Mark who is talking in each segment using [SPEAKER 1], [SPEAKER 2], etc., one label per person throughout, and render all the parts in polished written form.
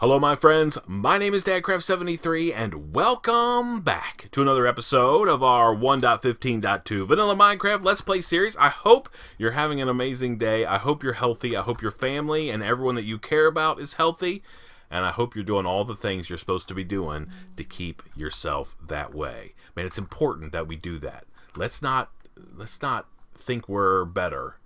[SPEAKER 1] Hello, my friends. My name is DadCraft73, and welcome back to another episode of our 1.15.2 Vanilla Minecraft Let's Play series. I hope you're having an amazing day. I hope you're healthy. I hope your family and everyone that you care about is healthy. And I hope you're doing all the things you're supposed to be doing to keep yourself that way. Man, it's important that we do that. Let's not think we're better.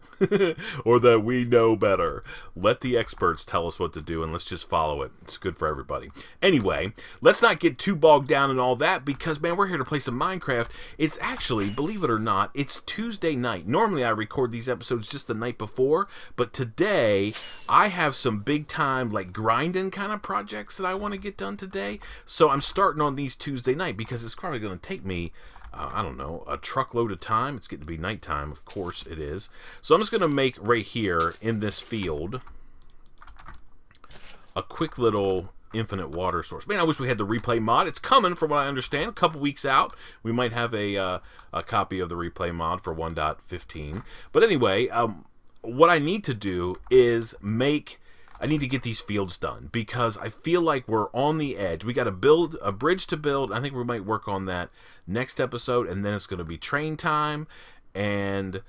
[SPEAKER 1] Or that we know better. Let the experts tell us what to do, and let's just follow it. It's good for everybody. Anyway, let's not get too bogged down in all that, because, man, we're here to play some Minecraft. It's actually, believe it or not, it's Tuesday night. Normally, I record these episodes just the night before, but today, I have some big-time, like, grinding kind of projects that I want to get done today. So I'm starting on these Tuesday night, because it's probably going to take me I don't know, a truckload of time. It's getting to be nighttime, of course it is. So I'm just going to make right here in this field a quick little infinite water source. Man, I wish we had the replay mod. It's coming, from what I understand, a couple weeks out. We might have a copy of the replay mod for 1.15. But anyway, what I need to do is I need to get these fields done, because I feel like we're on the edge. We got to build a bridge to build. I think we might work on that next episode, and then it's going to be train time. And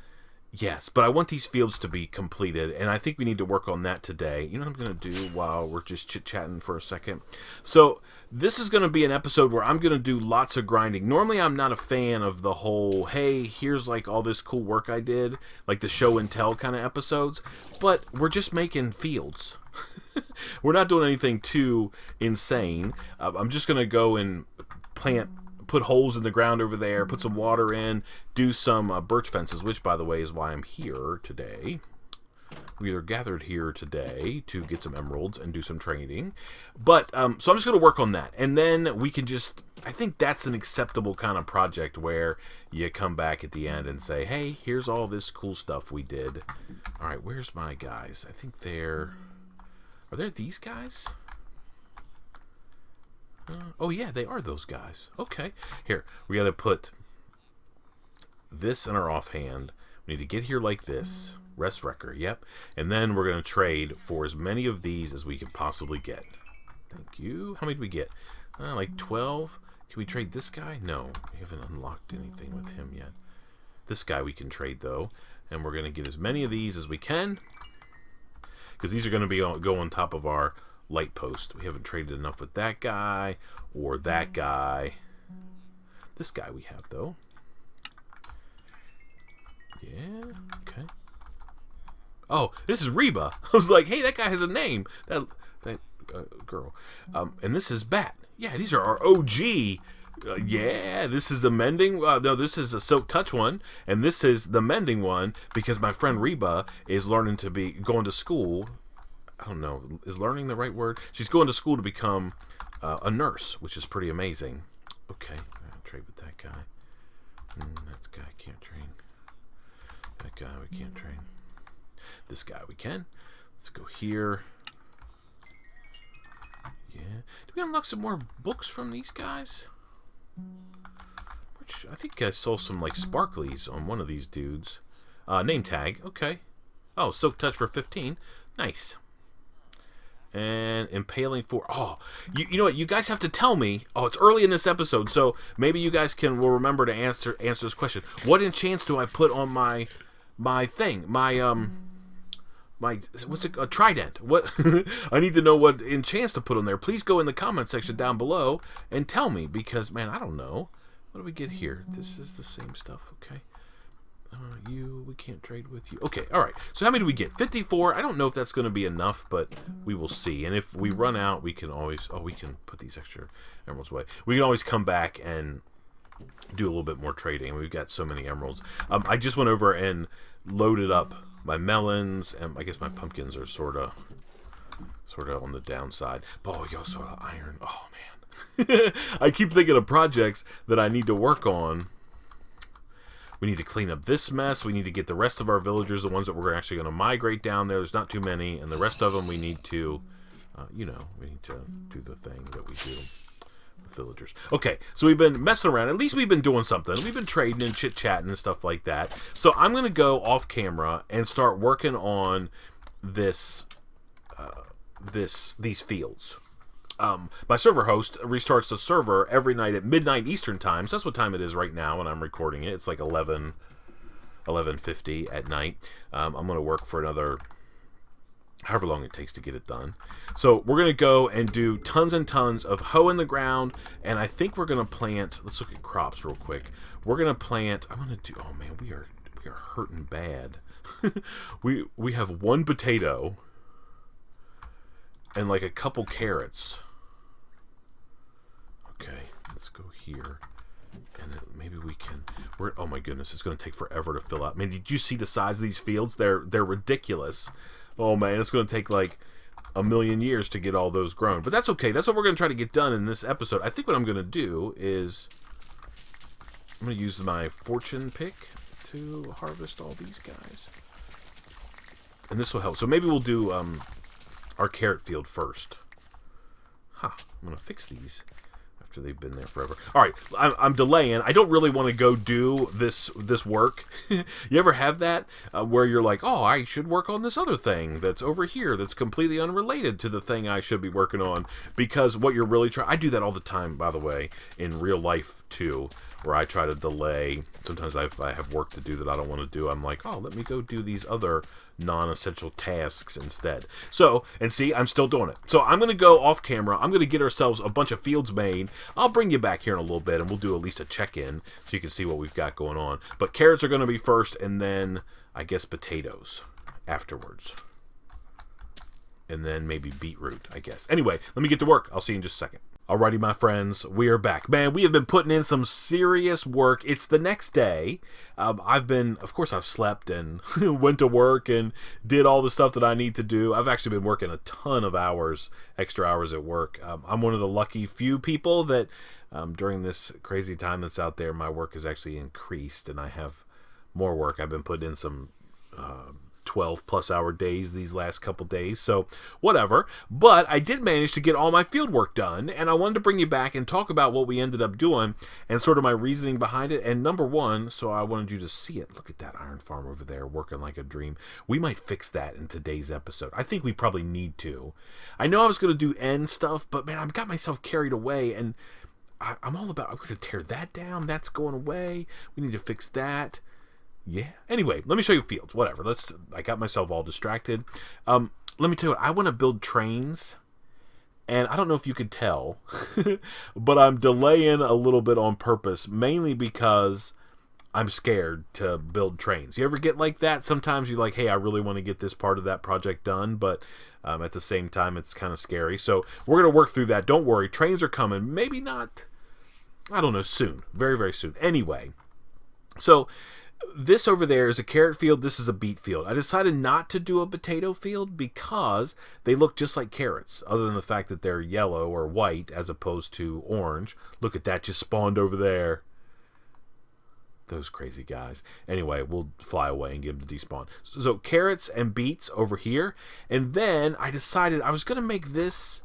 [SPEAKER 1] yes, but I want these fields to be completed, and I think we need to work on that today. You know what I'm going to do while we're just chit-chatting for a second? So this is going to be an episode where I'm going to do lots of grinding. Normally, I'm not a fan of the whole, hey, here's like all this cool work I did, like the show and tell kind of episodes, but we're just making fields. We're not doing anything too insane. I'm just going to go and put holes in the ground over there, put some water in, do some birch fences, which, by the way, is why I'm here today. We are gathered here today to get some emeralds and do some trading. But, so I'm just going to work on that. And then we can just, I think that's an acceptable kind of project where you come back at the end and say, hey, here's all this cool stuff we did. All right, where's my guys? I think are there these guys? Oh, yeah, they are those guys. Okay. Here, we got to put this in our offhand. We need to get here like this. Rest wrecker, yep. And then we're going to trade for as many of these as we can possibly get. Thank you. How many did we get? Like 12. Can we trade this guy? No, we haven't unlocked anything with him yet. This guy we can trade, though. And we're going to get as many of these as we can, because these are going to go on top of our light post. We haven't traded enough with that guy or that guy. This guy we have, though. Yeah, okay. Oh, this is Reba. I was like, hey, that guy has a name. That girl. And this is Bat. Yeah, these are our OG. Yeah, this is the mending. No, this is a silk touch one, and this is the mending one, because my friend Reba is learning to be going to school. I don't know, is learning the right word? She's going to school to become a nurse, which is pretty amazing. Okay, I'll trade with that guy. That guy can't train. That guy we can't train. This guy we can. Let's go here. Yeah. Do we unlock some more books from these guys? Which I think I saw some like sparklies on one of these dudes. Name tag. Okay. Oh, silk touch for 15. Nice. And impaling for... Oh, you know what? You guys have to tell me. Oh, it's early in this episode, so maybe you guys will remember to answer this question. What enchants do I put on my thing? What's it? A trident. What? I need to know what enchants to put on there. Please go in the comment section down below and tell me, because, man, I don't know. What do we get here? This is the same stuff. Okay. We can't trade with you. Okay, all right. So how many do we get? 54. I don't know if that's going to be enough, but we will see. And if we run out, we can always... Oh, we can put these extra emeralds away. We can always come back and do a little bit more trading. We've got so many emeralds. I just went over and loaded up my melons, and I guess my pumpkins are sort of on the downside. But oh, you also have iron. Oh, man. I keep thinking of projects that I need to work on. We need to clean up this mess. We need to get the rest of our villagers, the ones that we're actually going to migrate down there. There's not too many. And the rest of them we need to, we need to do the thing that we do with villagers. Okay, so we've been messing around. At least we've been doing something. We've been trading and chit-chatting and stuff like that. So I'm going to go off camera and start working on these fields. my server host restarts the server every night at midnight Eastern time. So that's what time it is right now when I'm recording it. It's like 11:50 at night. I'm going to work for another however long it takes to get it done. So we're going to go and do tons and tons of hoe in the ground, and I think we're going to plant, let's look at crops real quick. We're going to plant, I'm going to do, oh man, we are hurting bad. we have one potato and like a couple carrots. Okay, let's go here. And maybe we can. Oh my goodness, it's going to take forever to fill out. Man, did you see the size of these fields? They're ridiculous. Oh man, it's going to take like a million years to get all those grown. But that's okay. That's what we're going to try to get done in this episode. I think what I'm going to do is I'm going to use my fortune pick to harvest all these guys. And this will help. So maybe we'll do our carrot field first. I'm going to fix these after they've been there forever. All right, I'm delaying. I don't really want to go do this work. You ever have that where you're like, oh, I should work on this other thing that's over here that's completely unrelated to the thing I should be working on, because what you're really trying. I do that all the time, by the way, in real life too, where I try to delay. Sometimes I have work to do that I don't want to do. I'm like, oh, let me go do these other non-essential tasks instead. So, and see, I'm still doing it. So I'm going to go off camera. I'm going to get ourselves a bunch of fields made. I'll bring you back here in a little bit, and we'll do at least a check-in so you can see what we've got going on. But carrots are going to be first, and then I guess potatoes afterwards. And then maybe beetroot, I guess. Anyway, let me get to work. I'll see you in just a second. Alrighty, my friends, we are back. Man, we have been putting in some serious work. It's the next day. Of course, I've slept and went to work and did all the stuff that I need to do. I've actually been working a ton of hours, extra hours at work. I'm one of the lucky few people that during this crazy time that's out there, my work has actually increased and I have more work. I've been putting in some 12 plus hour days these last couple days, so whatever. But I did manage to get all my field work done, and I wanted to bring you back and talk about what we ended up doing and sort of my reasoning behind it. And number one, so I wanted you to see it. Look at that iron farm over there working like a dream. We might fix that in today's episode. I think we probably need to. I know I was going to do end stuff, but man, I've got myself carried away, and I'm all about, I'm going to tear that down. That's going away. We need to fix that. Yeah. Anyway, let me show you fields. Whatever. I got myself all distracted. Let me tell you what, I want to build trains, and I don't know if you could tell, but I'm delaying a little bit on purpose, mainly because I'm scared to build trains. You ever get like that? Sometimes you're like, hey, I really want to get this part of that project done, but at the same time, it's kind of scary. So we're going to work through that. Don't worry. Trains are coming. Maybe not, I don't know, soon. Very, very soon. Anyway, so this over there is a carrot field. This is a beet field. I decided not to do a potato field because they look just like carrots, other than the fact that they're yellow or white as opposed to orange. Look at that, just spawned over there. Those crazy guys. Anyway, we'll fly away and get them to despawn. So carrots and beets over here. And then I decided I was going to make this.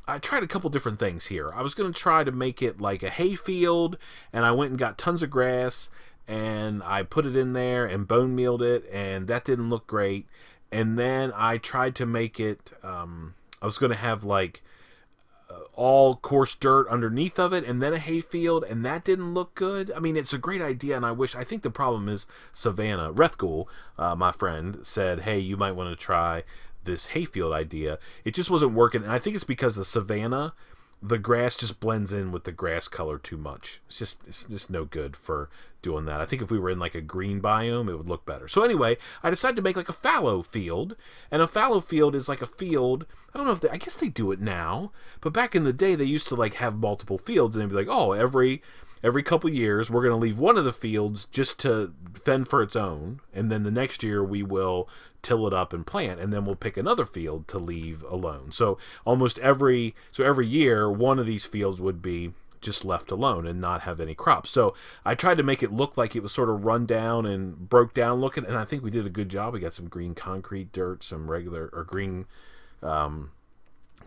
[SPEAKER 1] I tried a couple different things here. I was going to try to make it like a hay field, and I went and got tons of grass, and I put it in there and bone mealed it, and that didn't look great. And then I tried to make it, I was going to have like all coarse dirt underneath of it, and then a hay field, and that didn't look good. I mean, it's a great idea, and I think the problem is Savannah. Rethgul, my friend, said, hey, you might want to try this hayfield idea. It just wasn't working, and I think it's because the Savannah, the grass just blends in with the grass color too much. It's just no good for doing that. I think if we were in like a green biome, it would look better. So anyway, I decided to make like a fallow field, and a fallow field is like a field. I don't know if I guess they do it now, but back in the day they used to like have multiple fields, and they'd be like, oh, every couple years we're going to leave one of the fields just to fend for its own, and then the next year we will till it up and plant, and then we'll pick another field to leave alone. So every year one of these fields would be just left alone and not have any crops. So I tried to make it look like it was sort of run down and broke down looking, and I think we did a good job. We got some green concrete dirt, some regular or green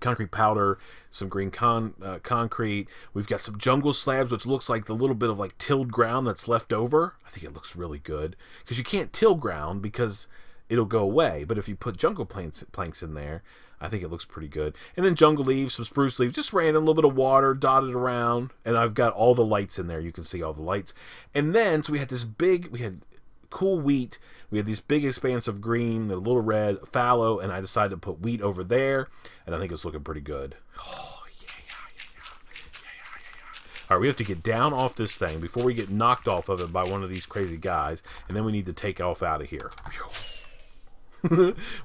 [SPEAKER 1] concrete powder, some green concrete. We've got some jungle slabs, which looks like the little bit of like tilled ground that's left over. I think it looks really good because you can't till ground because it'll go away. But if you put jungle planks in there, I think it looks pretty good. And then jungle leaves, some spruce leaves, just random, a little bit of water dotted around. And I've got all the lights in there. You can see all the lights. And then, so we had cool wheat. We had this big expanse of green, a little red, fallow, and I decided to put wheat over there. And I think it's looking pretty good. Oh, yeah. All right, we have to get down off this thing before we get knocked off of it by one of these crazy guys. And then we need to take off out of here.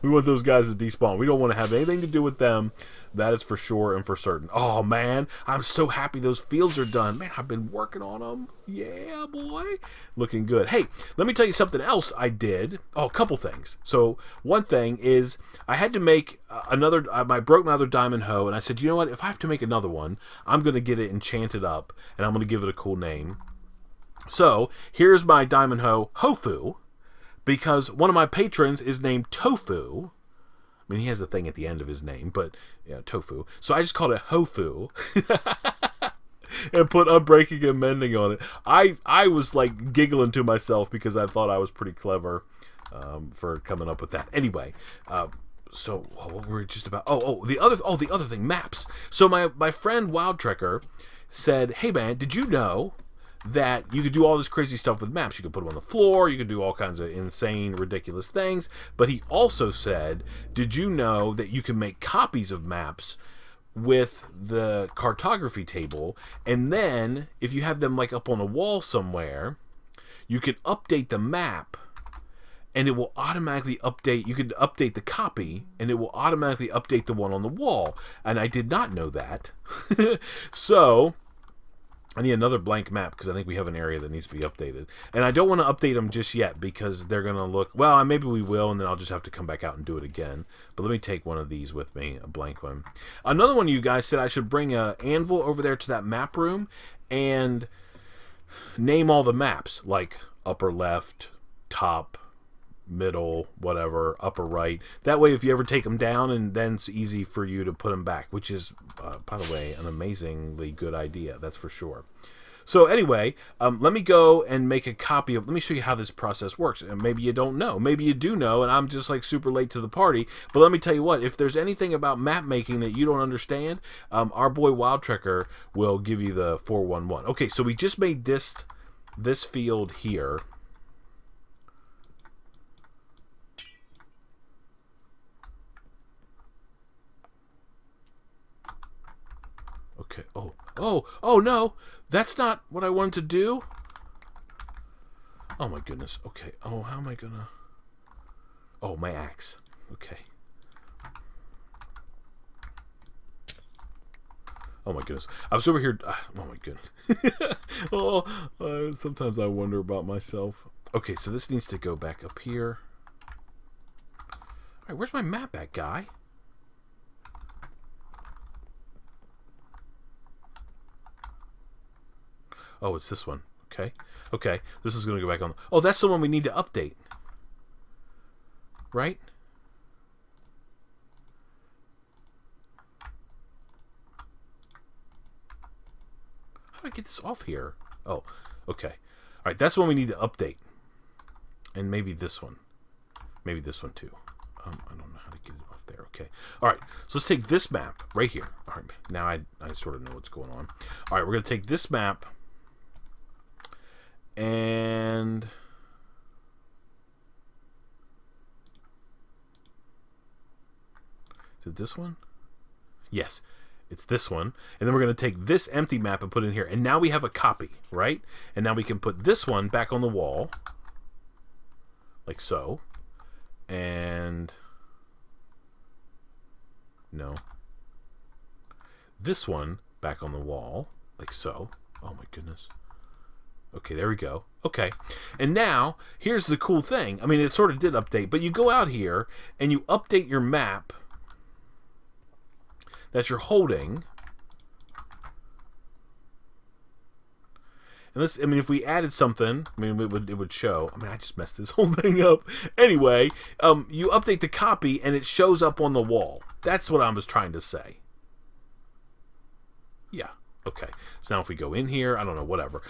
[SPEAKER 1] We want those guys to despawn. We don't want to have anything to do with them. That is for sure and for certain. Oh, man. I'm so happy those fields are done. Man, I've been working on them. Yeah, boy. Looking good. Hey, let me tell you something else I did. Oh, a couple things. So, one thing is I had to make I broke my other diamond hoe, and I said, you know what? If I have to make another one, I'm going to get it enchanted up, and I'm going to give it a cool name. So, here's my diamond hoe, Hofu. Because one of my patrons is named Tofu. I mean, he has a thing at the end of his name, but, yeah, Tofu. So I just called it Hofu. And put Unbreaking and Mending on it. I was, like, giggling to myself because I thought I was pretty clever for coming up with that. Anyway, so what were we just about? The other thing, maps. So my friend Wild Trekker said, hey, man, did you know that you could do all this crazy stuff with maps? You could put them on the floor, you could do all kinds of insane, ridiculous things. But he also said, did you know that you can make copies of maps with the cartography table, and then if you have them like up on a wall somewhere, you could update the map and it will automatically update. You could update the copy and it will automatically update the one on the wall. And I did not know that. So I need another blank map because I think we have an area that needs to be updated. And I don't want to update them just yet because they're going to look... Well, maybe we will, and then I'll just have to come back out and do it again. But let me take one of these with me, a blank one. Another one of you guys said I should bring an anvil over there to that map room and name all the maps, like upper left, top, middle, whatever, upper right. That way, if you ever take them down, and then it's easy for you to put them back, which is, by the way, an amazingly good idea. That's for sure. So anyway, let me go and make a copy of... Let me show you how this process works. And maybe you don't know. Maybe you do know, and I'm just like super late to the party. But let me tell you what. If there's anything about map making that you don't understand, our boy Wild Trekker will give you the 411. Okay, so we just made this field here. Okay. Oh no! That's not what I wanted to do. Oh my goodness. Okay. Oh, how am I gonna... Oh, my axe. Okay. Oh my goodness. I was over here... oh my goodness. Sometimes I wonder about myself. Okay, so this needs to go back up here. Alright, where's my map at, guy? Oh, it's this one. Okay. Okay. This is going to go back on. Oh, that's the one we need to update. Right? How do I get this off here? Oh, okay. All right, that's the one we need to update. And maybe this one. Maybe this one too. I don't know how to get it off there. Okay. All right. So let's take this map right here. All right. Now I sort of know what's going on. All right. We're going to take this map. And is it this one? Yes, it's this one. And then we're going to take this empty map and put it in here. And now we have a copy, right? And now we can put this one back on the wall. Like so. And no. This one back on the wall. Like so. Oh my goodness. Okay, there we go. Okay. And now, here's the cool thing. I mean, it sort of did update, but you go out here and you update your map that you're holding. And this, I mean, if we added something, I mean, it would show. I mean, I just messed this whole thing up. Anyway, you update the copy and it shows up on the wall. That's what I was trying to say. Yeah. Okay, so now if we go in here, I don't know, whatever.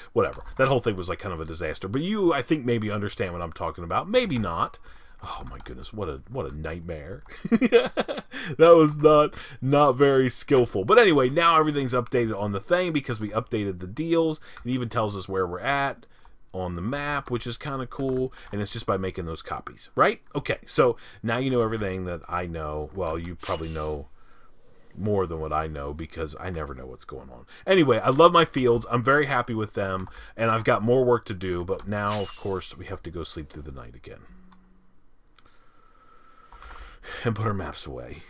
[SPEAKER 1] That whole thing was like kind of a disaster. But you, I think, maybe understand what I'm talking about. Maybe not. Oh my goodness, what a nightmare. That was not very skillful. But anyway, now everything's updated on the thing because we updated the deals. It even tells us where we're at on the map, which is kind of cool, and it's just by making those copies, right? Okay, so now you know everything that I know. Well, you probably know more than what I know because I never know what's going on. Anyway, I love my fields. I'm very happy with them, and I've got more work to do, but now, of course, we have to go sleep through the night again. And put our maps away.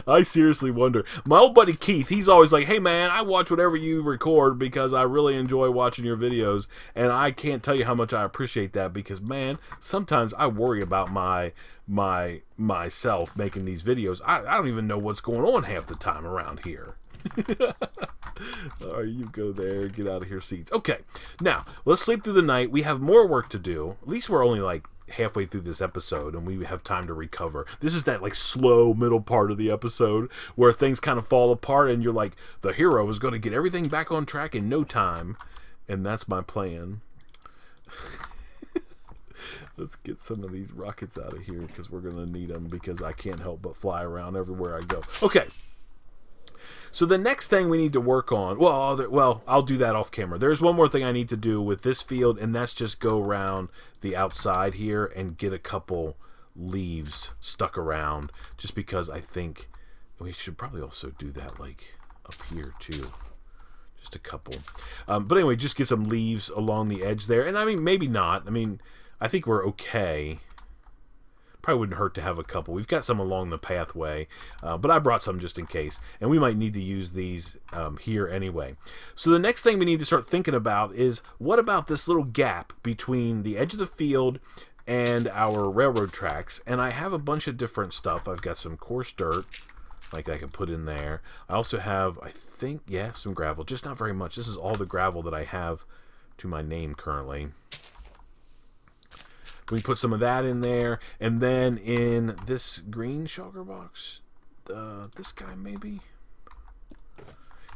[SPEAKER 1] I seriously wonder. My old buddy Keith, he's always like, hey man, I watch whatever you record because I really enjoy watching your videos, and I can't tell you how much I appreciate that because, man, sometimes I worry about myself making these videos. I don't even know what's going on half the time around here. All right, you go there, get out of here, seats. Okay, now let's sleep through the night. We have more work to do. At least we're only like halfway through this episode and we have time to recover. This is that like slow middle part of the episode where things kind of fall apart and you're like, the hero is going to get everything back on track in no time, and that's my plan. Let's get some of these rockets out of here because we're going to need them because I can't help but fly around everywhere I go. Okay. So the next thing we need to work on, well, I'll do that off camera. There's one more thing I need to do with this field, and that's just go around the outside here and get a couple leaves stuck around, just because I think we should probably also do that like up here too. Just a couple. But anyway, just get some leaves along the edge there. And I mean, maybe not. I mean, I think we're okay. Probably wouldn't hurt to have a couple. We've got some along the pathway, but I brought some just in case. And we might need to use these here anyway. So the next thing we need to start thinking about is, what about this little gap between the edge of the field and our railroad tracks? And I have a bunch of different stuff. I've got some coarse dirt, like I can put in there. I also have, I think, yeah, some gravel. Just not very much. This is all the gravel that I have to my name currently. We put some of that in there, and then in this green sugar box, this guy maybe.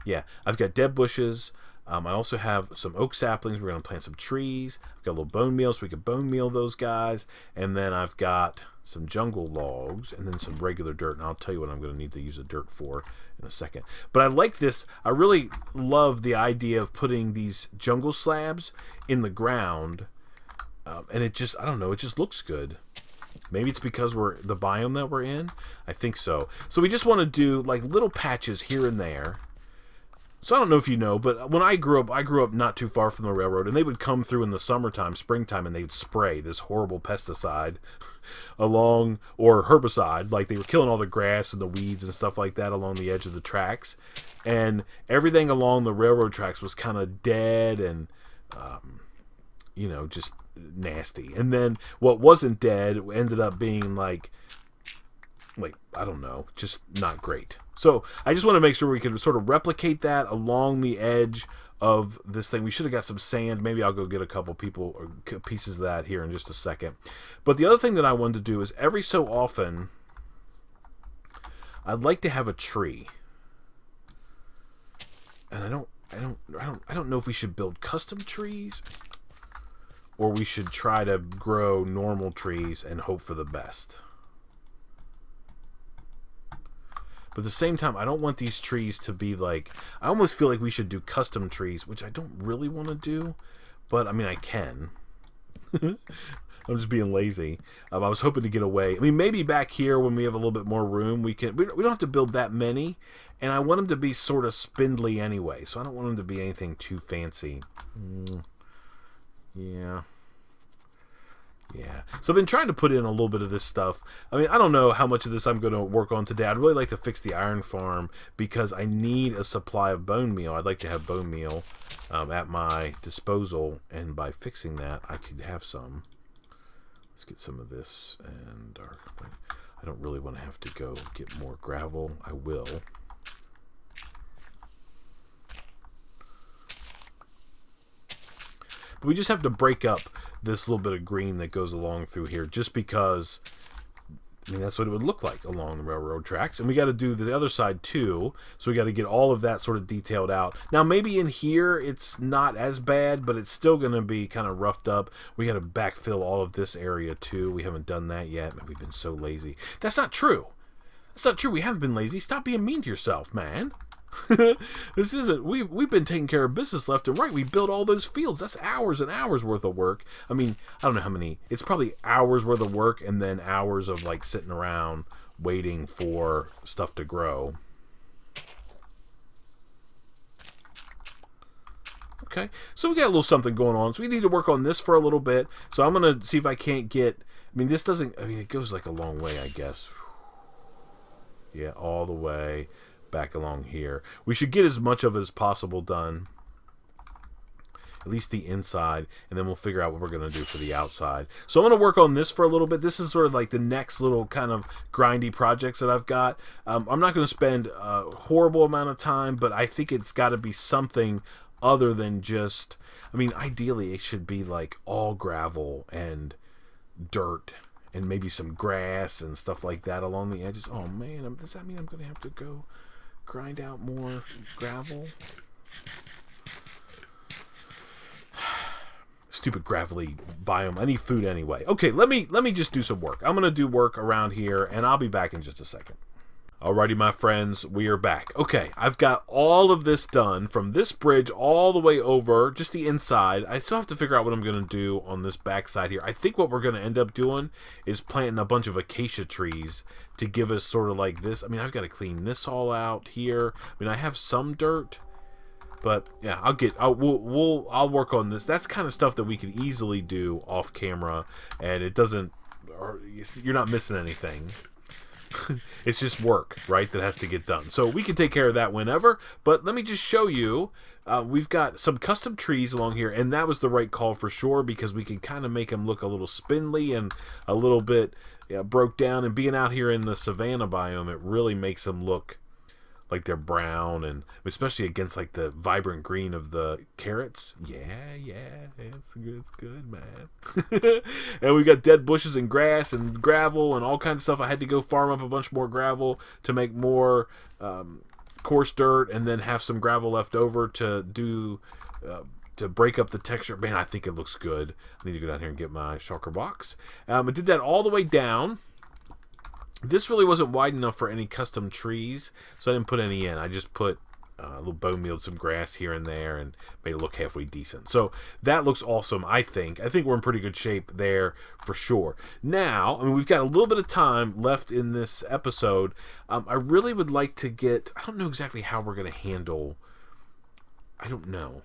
[SPEAKER 1] Yeah, I've got dead bushes. I also have some oak saplings. We're going to plant some trees. I've got a little bone meal, so we can bone meal those guys. And then I've got some jungle logs, and then some regular dirt. And I'll tell you what I'm going to need to use the dirt for in a second. But I like this. I really love the idea of putting these jungle slabs in the ground. And it just, I don't know, it just looks good. Maybe it's because we're the biome that we're in. I think so. So we just want to do like little patches here and there. So I don't know if you know, but when I grew up not too far from the railroad, and they would come through in the summertime, springtime, and they would spray this horrible pesticide along, or herbicide, like they were killing all the grass and the weeds and stuff like that along the edge of the tracks. And everything along the railroad tracks was kind of dead and, just nasty. And then what wasn't dead ended up being like I don't know, just not great. So I just want to make sure we can sort of replicate that along the edge of this thing. We should have got some sand. Maybe I'll go get a couple pieces of that here in just a second. But the other thing that I wanted to do is every so often I'd like to have a tree. And I don't know if we should build custom trees, or we should try to grow normal trees and hope for the best. But at the same time, I don't want these trees to be like... I almost feel like we should do custom trees, which I don't really want to do. But, I mean, I can. I'm just being lazy. I was hoping to get away. I mean, maybe back here when we have a little bit more room, we don't have to build that many. And I want them to be sort of spindly anyway. So I don't want them to be anything too fancy. Yeah. So I've been trying to put in a little bit of this stuff. I mean, I don't know how much of this I'm going to work on today. I'd really like to fix the iron farm because I need a supply of bone meal. I'd like to have bone meal at my disposal, and by fixing that, I could have some. Let's get some of this, and I don't really want to have to go get more gravel. I will. But we just have to break up this little bit of green that goes along through here, just because I mean, that's what it would look like along the railroad tracks. And we got to do the other side too. So we got to get all of that sort of detailed out. Now, maybe in here it's not as bad, but it's still going to be kind of roughed up. We got to backfill all of this area too. We haven't done that yet. Man, we've been so lazy. That's not true. That's not true. We haven't been lazy. Stop being mean to yourself, man. This isn't. We've been taking care of business left and right. We built all those fields. That's hours and hours worth of work. I mean, I don't know how many. It's probably hours worth of work and then hours of like sitting around waiting for stuff to grow. Okay, so we got a little something going on. So we need to work on this for a little bit. So I'm gonna see if I can't get. I mean, this doesn't. I mean, it goes like a long way, I guess. Yeah, all the way back along here. We should get as much of it as possible done, at least the inside, and then we'll figure out what we're going to do for the outside. So I'm going to work on this for a little bit. This is sort of like the next little kind of grindy projects that I've got. I'm not going to spend a horrible amount of time, but I think it's got to be something other than just, I mean, ideally it should be like all gravel and dirt and maybe some grass and stuff like that along the edges. Oh man, does that mean I'm going to have to go grind out more gravel? Stupid gravelly biome. I need food anyway. Okay, let me just do some work. I'm gonna do work around here, and I'll be back in just a second. Alrighty, my friends, we are back. Okay, I've got all of this done from this bridge all the way over, just the inside. I still have to figure out what I'm gonna do on this back side here. I think what we're gonna end up doing is planting a bunch of acacia trees to give us sort of like this. I mean, I've got to clean this all out here. I mean, I have some dirt, but yeah, I'll work on this. That's kind of stuff that we could easily do off camera, and it doesn't. Or you're not missing anything. It's just work, right, that has to get done. So we can take care of that whenever, but let me just show you. We've got some custom trees along here, and that was the right call for sure, because we can kind of make them look a little spindly and a little bit broke down. And being out here in the savanna biome, it really makes them look like they're brown, and especially against like the vibrant green of the carrots. Yeah, it's good, man. And we got dead bushes and grass and gravel and all kinds of stuff. I had to go farm up a bunch more gravel to make more coarse dirt, and then have some gravel left over to do to break up the texture. Man, I think it looks good. I need to go down here and get my shulker box. I did that all the way down. This really wasn't wide enough for any custom trees, so I didn't put any in. I just put a little bone meal, some grass here and there, and made it look halfway decent. So that looks awesome, I think. I think we're in pretty good shape there for sure. Now, I mean, we've got a little bit of time left in this episode. I really would like to get, I don't know exactly how we're going to handle, I don't know.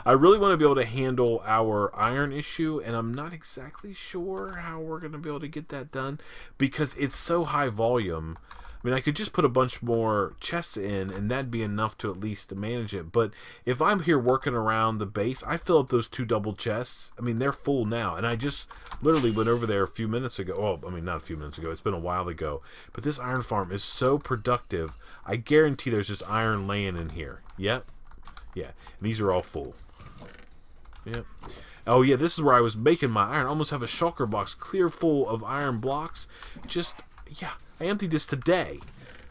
[SPEAKER 1] I really want to be able to handle our iron issue, and I'm not exactly sure how we're going to be able to get that done, because it's so high volume. I mean, I could just put a bunch more chests in, and that'd be enough to at least manage it. But if I'm here working around the base, I fill up those 2 double chests. I mean, they're full now, and I just literally went over there a few minutes ago. Well, I mean, not a few minutes ago. It's been a while ago. But this iron farm is so productive. I guarantee there's just iron laying in here. Yep. Yeah, and these are all full. Yep. Oh yeah, this is where I was making my iron. I almost have a shulker box clear full of iron blocks. Just, yeah, I emptied this today.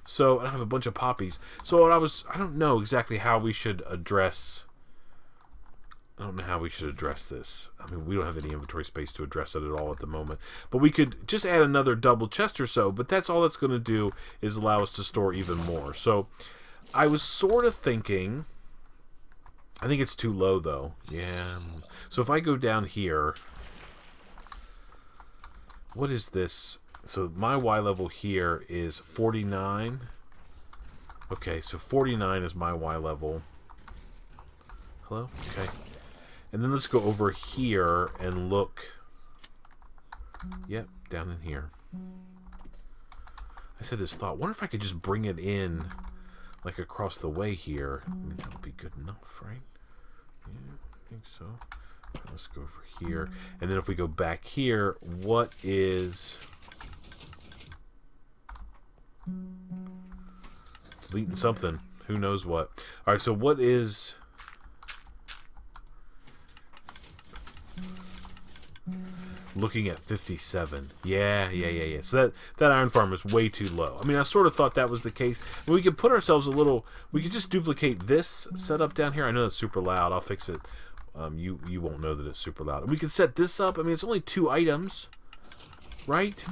[SPEAKER 1] So, and I have a bunch of poppies. So I don't know exactly how we should address, I don't know how we should address this. I mean, we don't have any inventory space to address it at all at the moment. But we could just add another double chest or so, but that's all that's going to do is allow us to store even more. So, I was sort of thinking, I think it's too low, though. Yeah. So if I go down here, what is this? So my Y level here is 49. Okay, so 49 is my Y level. Hello? Okay. And then let's go over here and look. Yep, down in here. I said this thought. Wonder if I could just bring it in like across the way here. I mean, that would be good enough, right? Yeah, I think so. Let's go over here. And then if we go back here, what is... deleting something. Who knows what. Alright, so what is... Looking at 57. Yeah. So that iron farm is way too low. I mean, I sort of thought that was the case. We could put ourselves a little... We could just duplicate this setup down here. I know that's super loud. I'll fix it. You won't know that it's super loud. We could set this up. I mean, it's only 2 items. Right?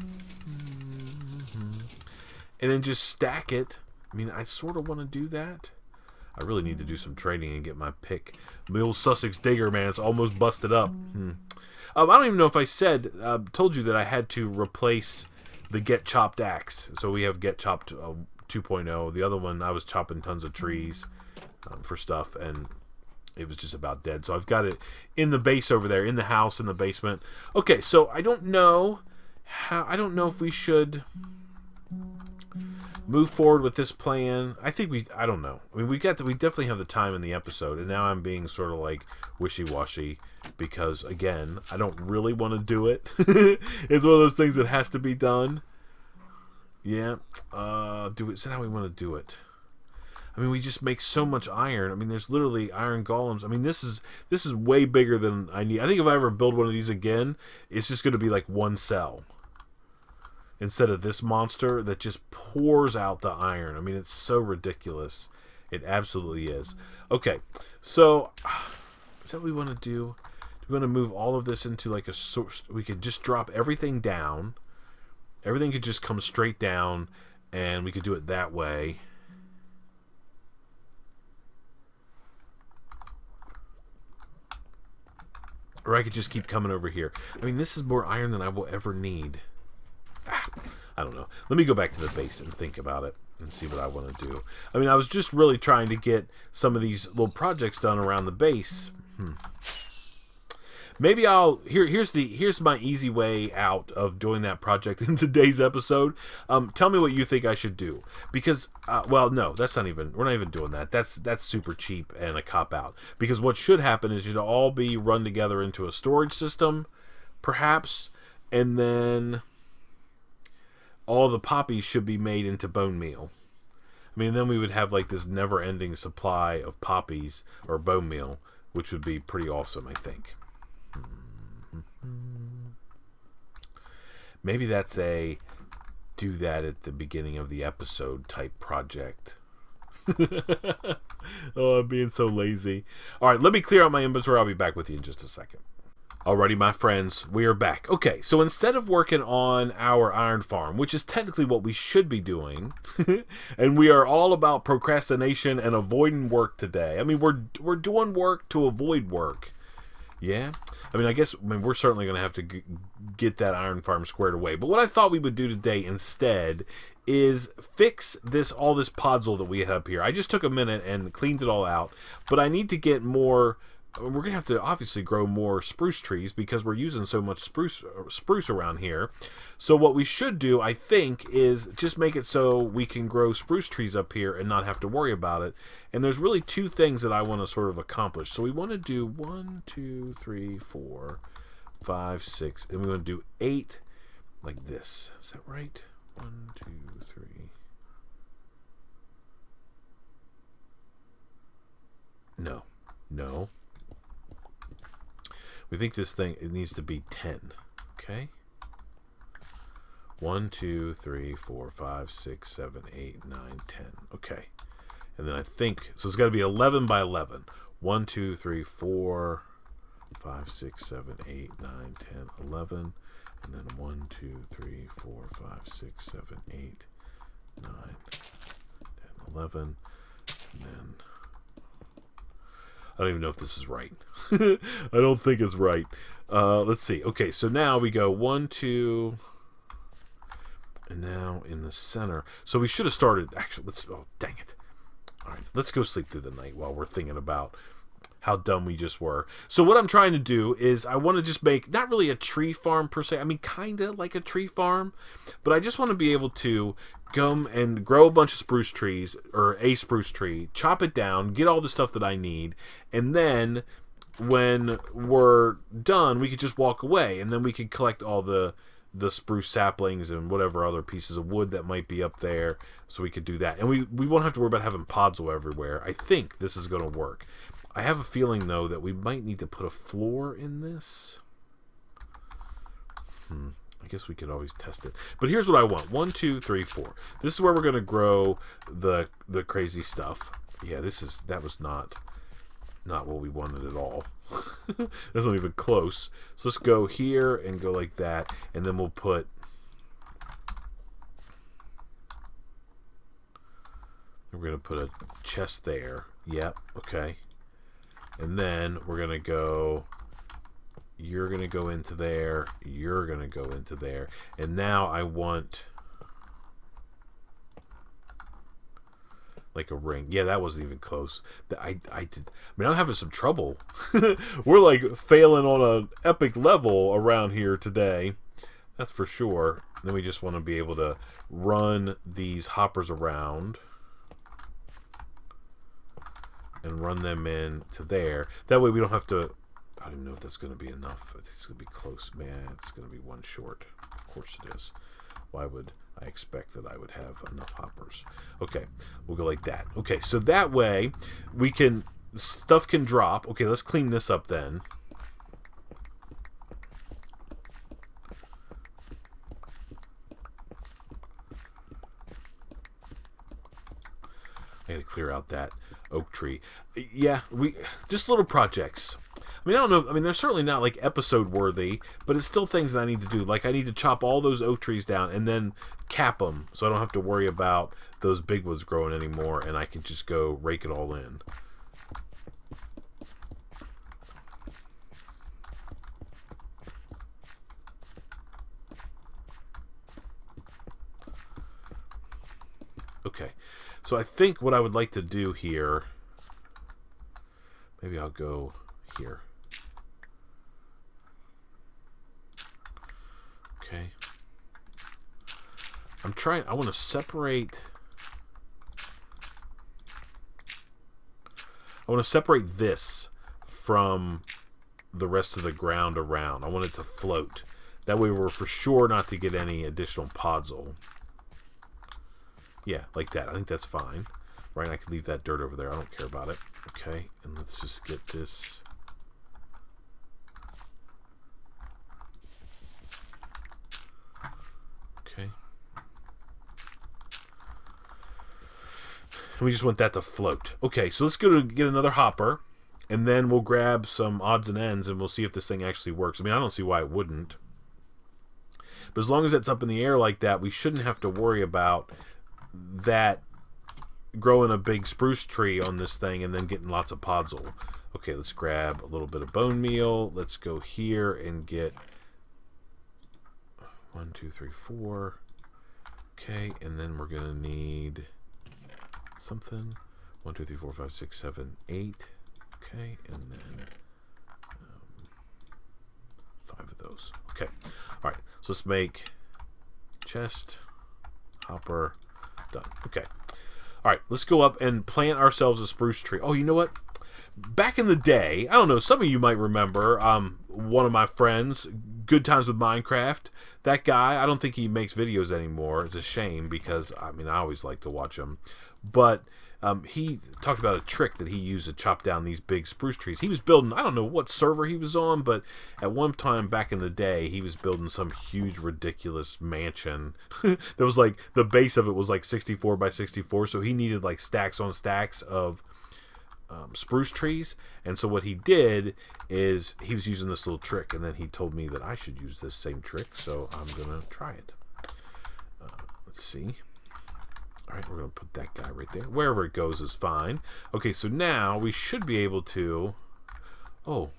[SPEAKER 1] And then just stack it. I mean, I sort of want to do that. I really need to do some trading and get my pick. My old Sussex digger, man, it's almost busted up. I don't even know if I told you that I had to replace the Get Chopped axe. So we have Get Chopped 2.0. The other one, I was chopping tons of trees for stuff, and it was just about dead. So I've got it in the base over there, in the house, in the basement. Okay, so I don't know if we should move forward with this plan. I don't know. I mean, we definitely have the time in the episode, and now I'm being sort of like wishy-washy because, again, I don't really want to do it. It's one of those things that has to be done. Yeah. Is that how we want to do it? I mean, we just make so much iron. I mean, there's literally iron golems. I mean, this is way bigger than I need. I think if I ever build one of these again, it's just going to be like one cell instead of this monster that just pours out the iron. I mean, it's so ridiculous. It absolutely is. Okay, so is that what we want to do? Do we want to move all of this into like a source? We could just drop everything down. Everything could just come straight down, and we could do it that way. Or I could just keep coming over here. I mean, this is more iron than I will ever need. I don't know. Let me go back to the base and think about it and see what I want to do. I mean, I was just really trying to get some of these little projects done around the base. Maybe here's my easy way out of doing that project in today's episode. Tell me what you think I should do, because well, no, we're not even doing that. That's super cheap and a cop out, because what should happen is you'd all be run together into a storage system, perhaps, and then all the poppies should be made into bone meal. I mean, then we would have like this never-ending supply of poppies or bone meal, which would be pretty awesome, I think. Maybe that's a do that at the beginning of the episode type project. Oh, I'm being so lazy. All right, let me clear out my inventory. I'll be back with you in just a second. Alrighty, my friends, we are back. Okay, so instead of working on our iron farm, which is technically what we should be doing, and we are all about procrastination and avoiding work today. I mean, we're doing work to avoid work. Yeah? I mean, we're certainly going to have to get that iron farm squared away. But what I thought we would do today instead is fix all this podzol that we had up here. I just took a minute and cleaned it all out. But I need to get more... We're going to have to obviously grow more spruce trees because we're using so much spruce around here. So what we should do, I think, is just make it so we can grow spruce trees up here and not have to worry about it. And there's really 2 things that I want to sort of accomplish. So we want to do 1, 2, 3, 4, 5, 6, and we want to do 8 like this. Is that right? 1, 2, 3. No. We think this thing, it needs to be 10. Okay. 1, 2, 3, 4, 5, 6, 7, 8, 9, 10. Okay. And then I think, so it's got to be 11 by 11. 1, 2, 3, 4, 5, 6, 7, 8, 9, 10, 11. And then 1, 2, 3, 4, 5, 6, 7, 8, 9, 10, 11. And then... I don't even know if this is right. I don't think it's right. Let's see. Okay, so now we go 1, 2, and now in the center. So we should have started. Actually, oh, dang it. All right, let's go sleep through the night while we're thinking about how dumb we just were. So what I'm trying to do is I want to just make, not really a tree farm per se. I mean, kind of like a tree farm, but I just want to be able to come and grow a bunch of spruce trees, or a spruce tree, chop it down, get all the stuff that I need, and then when we're done, we could just walk away, and then we could collect all the spruce saplings and whatever other pieces of wood that might be up there, so we could do that. And we won't have to worry about having podzol everywhere. I think this is going to work. I have a feeling, though, that we might need to put a floor in this. I guess we could always test it. But here's what I want. 1, 2, 3, 4. This is where we're going to grow the crazy stuff. Yeah, that was not what we wanted at all. That's not even close. So let's go here and go like that. And then we'll put... We're going to put a chest there. Yep, okay. And then we're going to go... You're going to go into there. You're going to go into there. And now I want... like a ring. Yeah, that wasn't even close. I mean, I'm having some trouble. We're like failing on an epic level around here today. That's for sure. Then we just want to be able to run these hoppers around and run them into there. That way we don't have to... I don't even know if that's going to be enough. I think it's going to be close. Man, it's going to be one short. Of course it is. Why would I expect that I would have enough hoppers? Okay, we'll go like that. Okay, so that way we can... Stuff can drop. Okay, let's clean this up then. I gotta clear out that oak tree. Yeah, just little projects. I mean, I don't know. I mean, they're certainly not like episode worthy, but it's still things that I need to do. Like I need to chop all those oak trees down and then cap them, so I don't have to worry about those big ones growing anymore, and I can just go rake it all in. Okay, so I think what I would like to do here, maybe I'll go here. Okay. I want to separate this from the rest of the ground around. I want it to float. That way we're for sure not to get any additional podzol. Yeah, like that. I think that's fine. Right, I can leave that dirt over there. I don't care about it. Okay, and let's just get this. Okay. And we just want that to float. Okay, so let's go to get another hopper, and then we'll grab some odds and ends, and we'll see if this thing actually works. I mean, I don't see why it wouldn't. But as long as it's up in the air like that, we shouldn't have to worry about that growing a big spruce tree on this thing and then getting lots of podzol. Okay, let's grab a little bit of bone meal. Let's go here and get 1, 2, 3, 4. Okay, and then we're gonna need something. 1, 2, 3, 4, 5, 6, 7, 8. Okay, and then 5 of those. Okay, all right. So let's make chest, hopper, done. Okay. All right, let's go up and plant ourselves a spruce tree. Oh, you know what? Back in the day, I don't know, some of you might remember one of my friends, Good Times with Minecraft. That guy, I don't think he makes videos anymore. It's a shame because, I mean, I always like to watch him. But he talked about a trick that he used to chop down these big spruce trees. He was building, I don't know what server he was on, but at one time back in the day, he was building some huge, ridiculous mansion. That was like, the base of it was like 64 by 64, so he needed like stacks on stacks of spruce trees. And so what he did is he was using this little trick, and then he told me that I should use this same trick, so I'm gonna try it. Let's see. All right, we're gonna put that guy right there. Wherever it goes is fine. Okay, so now we should be able to... Oh,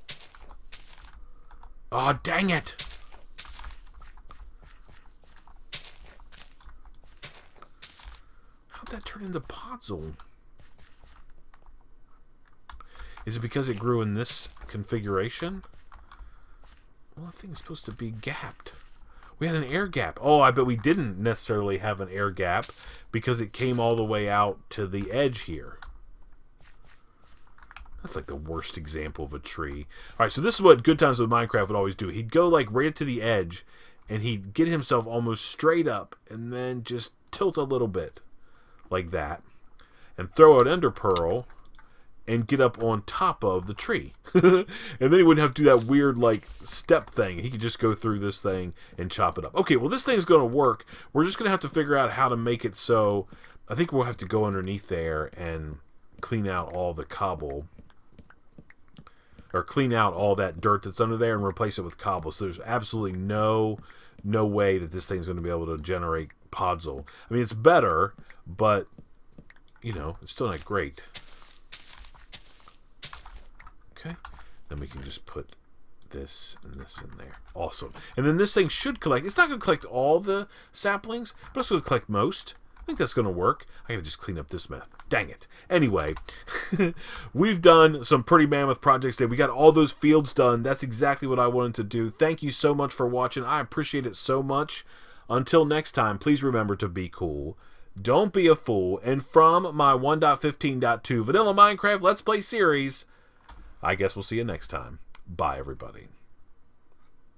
[SPEAKER 1] dang it! How'd that turn into podzol? Is it because it grew in this configuration? Well, that thing is supposed to be gapped. We had an air gap. Oh, I bet we didn't necessarily have an air gap because it came all the way out to the edge here. That's like the worst example of a tree. All right, so this is what Good Times with Minecraft would always do. He'd go like right to the edge, and he'd get himself almost straight up, and then just tilt a little bit like that, and throw an ender pearl. and get up on top of the tree. And then he wouldn't have to do that weird, like, step thing. He could just go through this thing and chop it up. Okay, well, this thing's going to work. We're just going to have to figure out how to make it so... I think we'll have to go underneath there and clean out all the cobble. Or clean out all that dirt that's under there and replace it with cobble. So there's absolutely no way that this thing's going to be able to generate podzol. I mean, it's better, but, you know, it's still not great. Okay, then we can just put this and this in there. Awesome. And then this thing should collect. It's not going to collect all the saplings, but it's going to collect most. I think that's going to work. I got to just clean up this mess. Dang it. Anyway, we've done some pretty mammoth projects today. We got all those fields done. That's exactly what I wanted to do. Thank you so much for watching. I appreciate it so much. Until next time, please remember to be cool. Don't be a fool. And from my 1.15.2 Vanilla Minecraft Let's Play series, I guess we'll see you next time. Bye, everybody.